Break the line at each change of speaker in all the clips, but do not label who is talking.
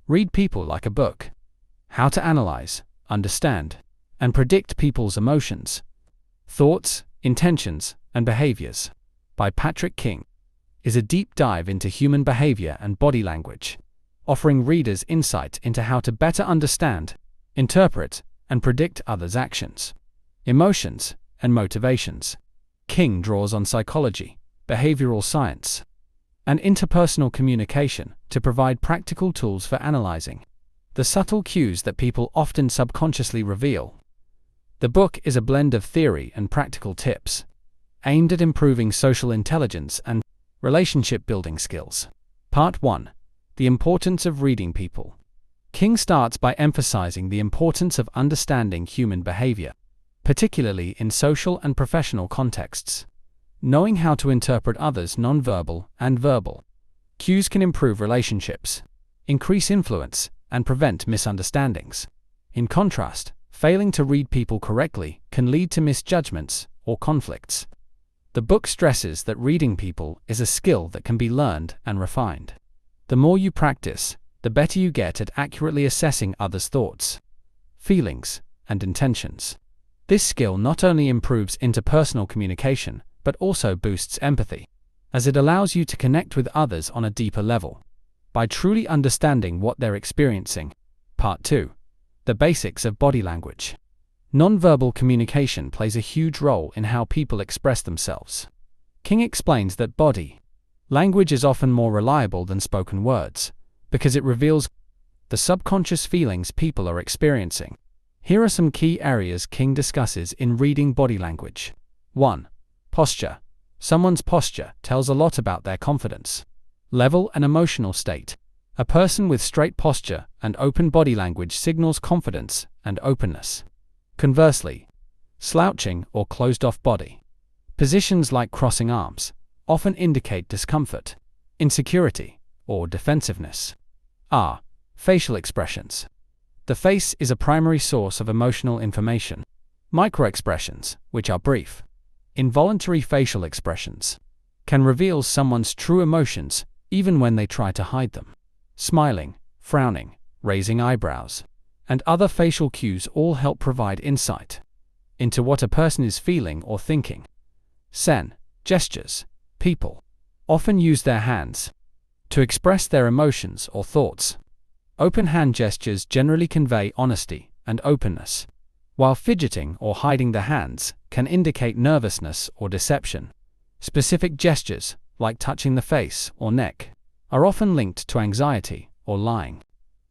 Read people like a book. How to analyze, understand, and predict people's emotions, thoughts, intentions, and behaviors, by Patrick King, is a deep dive into human behavior and body language, offering readers insight into how to better understand, interpret, and predict others' actions, emotions, and motivations. King draws on psychology, behavioral science, and interpersonal communication to provide practical tools for analyzing the subtle cues that people often subconsciously reveal. The book is a blend of theory and practical tips, aimed at improving social intelligence and relationship-building skills. Part 1. The importance of reading people. King starts by emphasizing the importance of understanding human behavior, particularly in social and professional contexts. Knowing how to interpret others' nonverbal and verbal cues can improve relationships, increase influence, and prevent misunderstandings. In contrast, failing to read people correctly can lead to misjudgments or conflicts. The book stresses that reading people is a skill that can be learned and refined. The more you practice, the better you get at accurately assessing others' thoughts, feelings, and intentions. This skill not only improves interpersonal communication, but also boosts empathy, as it allows you to connect with others on a deeper level, by truly understanding what they're experiencing. Part 2. The basics of body language. Nonverbal communication plays a huge role in how people express themselves. King explains that body language is often more reliable than spoken words, because it reveals the subconscious feelings people are experiencing. Here are some key areas King discusses in reading body language. 1. Posture. Someone's posture tells a lot about their confidence level and emotional state. A person with straight posture and open body language signals confidence and openness. Conversely, slouching or closed-off body positions like crossing arms often indicate discomfort, insecurity, or defensiveness. Facial expressions. The face is a primary source of emotional information. Microexpressions, which are brief, involuntary facial expressions, can reveal someone's true emotions even when they try to hide them. Smiling, frowning, raising eyebrows, and other facial cues all help provide insight into what a person is feeling or thinking. Gestures. People often use their hands to express their emotions or thoughts. Open hand gestures generally convey honesty and openness, while fidgeting or hiding the hands can indicate nervousness or deception. Specific gestures, like touching the face or neck, are often linked to anxiety or lying.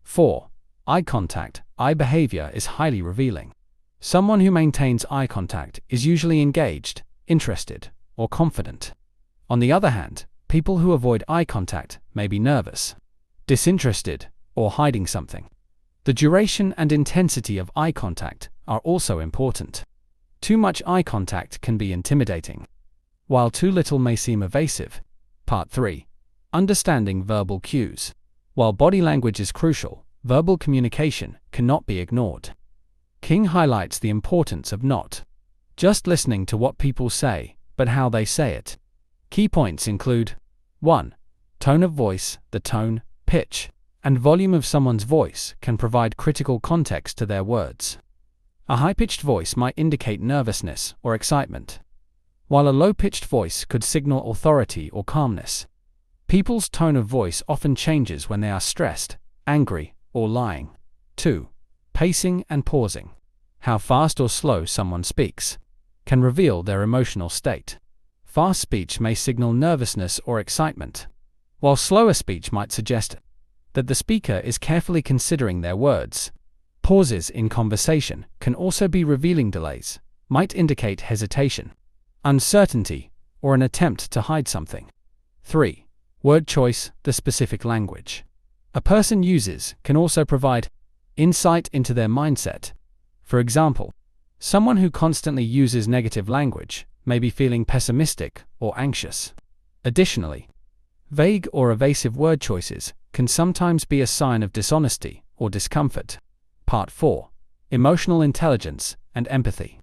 4. Eye contact. Eye behavior is highly revealing. Someone who maintains eye contact is usually engaged, interested, or confident. On the other hand, people who avoid eye contact may be nervous, disinterested, or hiding something. The duration and intensity of eye contact are also important. Too much eye contact can be intimidating, while too little may seem evasive. Part 3. Understanding verbal cues. While body language is crucial, verbal communication cannot be ignored. King highlights the importance of not just listening to what people say, but how they say it. Key points include 1. Tone of voice. The tone, pitch, and volume of someone's voice can provide critical context to their words. A high-pitched voice might indicate nervousness or excitement, while a low-pitched voice could signal authority or calmness. People's tone of voice often changes when they are stressed, angry, or lying. 2. Pacing and pausing. How fast or slow someone speaks can reveal their emotional state. Fast speech may signal nervousness or excitement, while slower speech might suggest that the speaker is carefully considering their words. Pauses in conversation can also be revealing. Delays might indicate hesitation, uncertainty, or an attempt to hide something. 3. Word choice. The specific language a person uses can also provide insight into their mindset. For example, someone who constantly uses negative language may be feeling pessimistic or anxious. Additionally, vague or evasive word choices can sometimes be a sign of dishonesty or discomfort. Part 4. Emotional intelligence and empathy.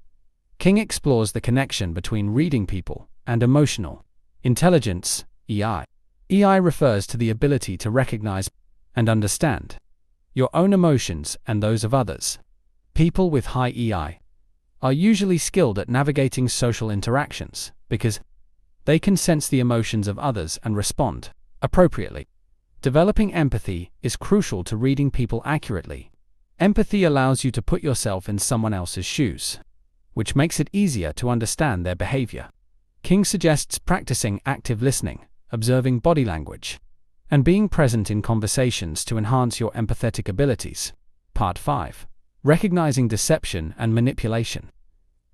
King explores the connection between reading people and emotional intelligence, EI. EI refers to the ability to recognize and understand your own emotions and those of others. People with high EI are usually skilled at navigating social interactions because they can sense the emotions of others and respond appropriately. Developing empathy is crucial to reading people accurately. Empathy allows you to put yourself in someone else's shoes, which makes it easier to understand their behavior. King suggests practicing active listening, observing body language, and being present in conversations to enhance your empathetic abilities. Part 5. Recognizing deception and manipulation.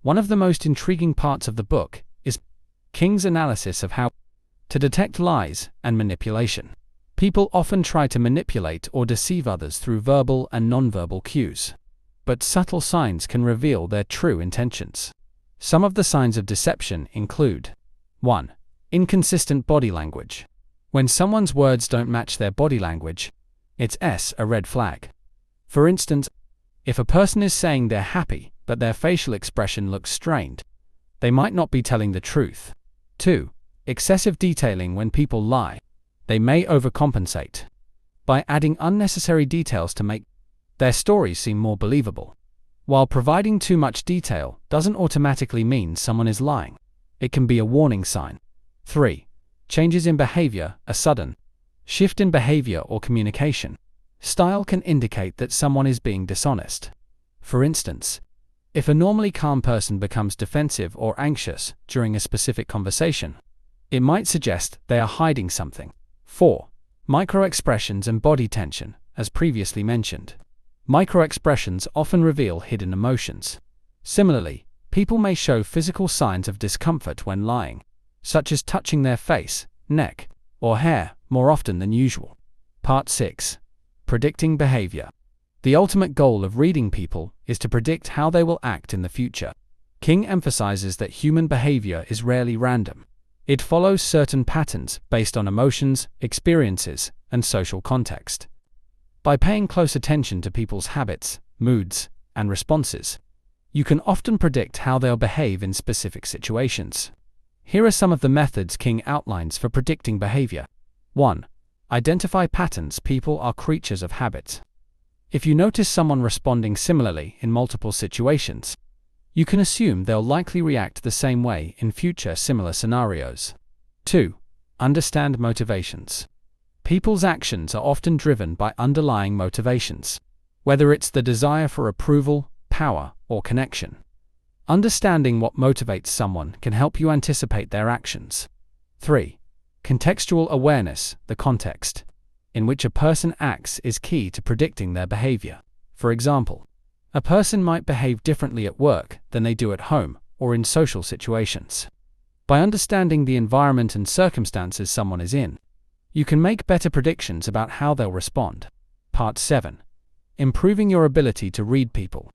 One of the most intriguing parts of the book is King's analysis of how to detect lies and manipulation. People often try to manipulate or deceive others through verbal and nonverbal cues, but subtle signs can reveal their true intentions. Some of the signs of deception include 1. Inconsistent body language. When someone's words don't match their body language, it's a red flag. For instance, if a person is saying they're happy, but their facial expression looks strained, they might not be telling the truth. 2. Excessive detailing. When people lie, they may overcompensate by adding unnecessary details to make their stories seem more believable. While providing too much detail doesn't automatically mean someone is lying, it can be a warning sign. 3. Changes in behavior. A sudden shift in behavior or communication style can indicate that someone is being dishonest. For instance, if a normally calm person becomes defensive or anxious during a specific conversation, it might suggest they are hiding something. 4. Microexpressions and body tension. As previously mentioned, microexpressions often reveal hidden emotions. Similarly, people may show physical signs of discomfort when lying, such as touching their face, neck, or hair more often than usual. Part 6. Predicting behavior. The ultimate goal of reading people is to predict how they will act in the future. King emphasizes that human behavior is rarely random. It follows certain patterns based on emotions, experiences, and social context. By paying close attention to people's habits, moods, and responses, you can often predict how they'll behave in specific situations. Here are some of the methods King outlines for predicting behavior. 1. Identify patterns. People are creatures of habit. If you notice someone responding similarly in multiple situations, you can assume they'll likely react the same way in future similar scenarios. 2. Understand motivations. People's actions are often driven by underlying motivations, whether it's the desire for approval, power, or connection. Understanding what motivates someone can help you anticipate their actions. 3. Contextual awareness. The context in which a person acts is key to predicting their behavior. For example, a person might behave differently at work than they do at home or in social situations. By understanding the environment and circumstances someone is in, you can make better predictions about how they'll respond. Part 7. Improving your ability to read people.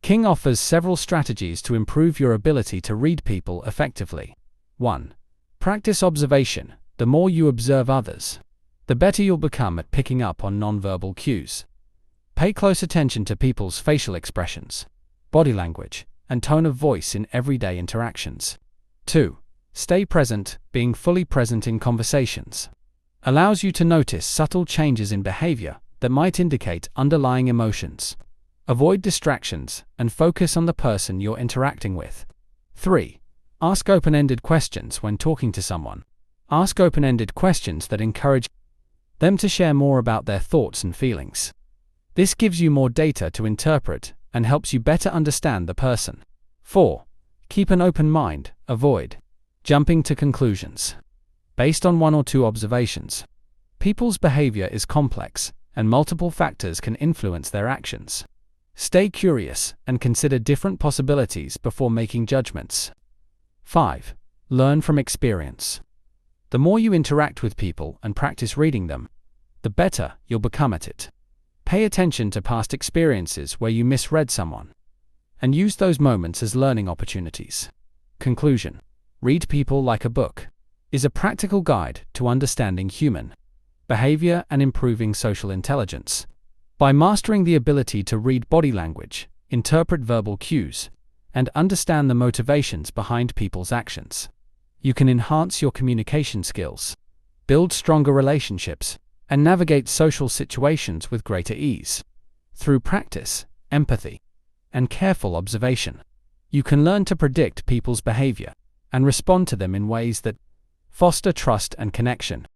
King offers several strategies to improve your ability to read people effectively. 1. Practice observation. The more you observe others, the better you'll become at picking up on nonverbal cues. Pay close attention to people's facial expressions, body language, and tone of voice in everyday interactions. 2. Stay present. Being fully present in conversations allows you to notice subtle changes in behavior that might indicate underlying emotions. Avoid distractions and focus on the person you're interacting with. 3. Ask open-ended questions when talking to someone. Ask open-ended questions that encourage them to share more about their thoughts and feelings. This gives you more data to interpret and helps you better understand the person. 4. Keep an open mind. Avoid jumping to conclusions based on one or two observations. People's behavior is complex, and multiple factors can influence their actions. Stay curious and consider different possibilities before making judgments. 5. Learn from experience. The more you interact with people and practice reading them, the better you'll become at it. Pay attention to past experiences where you misread someone, and use those moments as learning opportunities. Conclusion. Read People Like a Book is a practical guide to understanding human behavior and improving social intelligence. By mastering the ability to read body language, interpret verbal cues, and understand the motivations behind people's actions, you can enhance your communication skills, build stronger relationships, and navigate social situations with greater ease. Through practice, empathy, and careful observation, you can learn to predict people's behavior and respond to them in ways that foster trust and connection.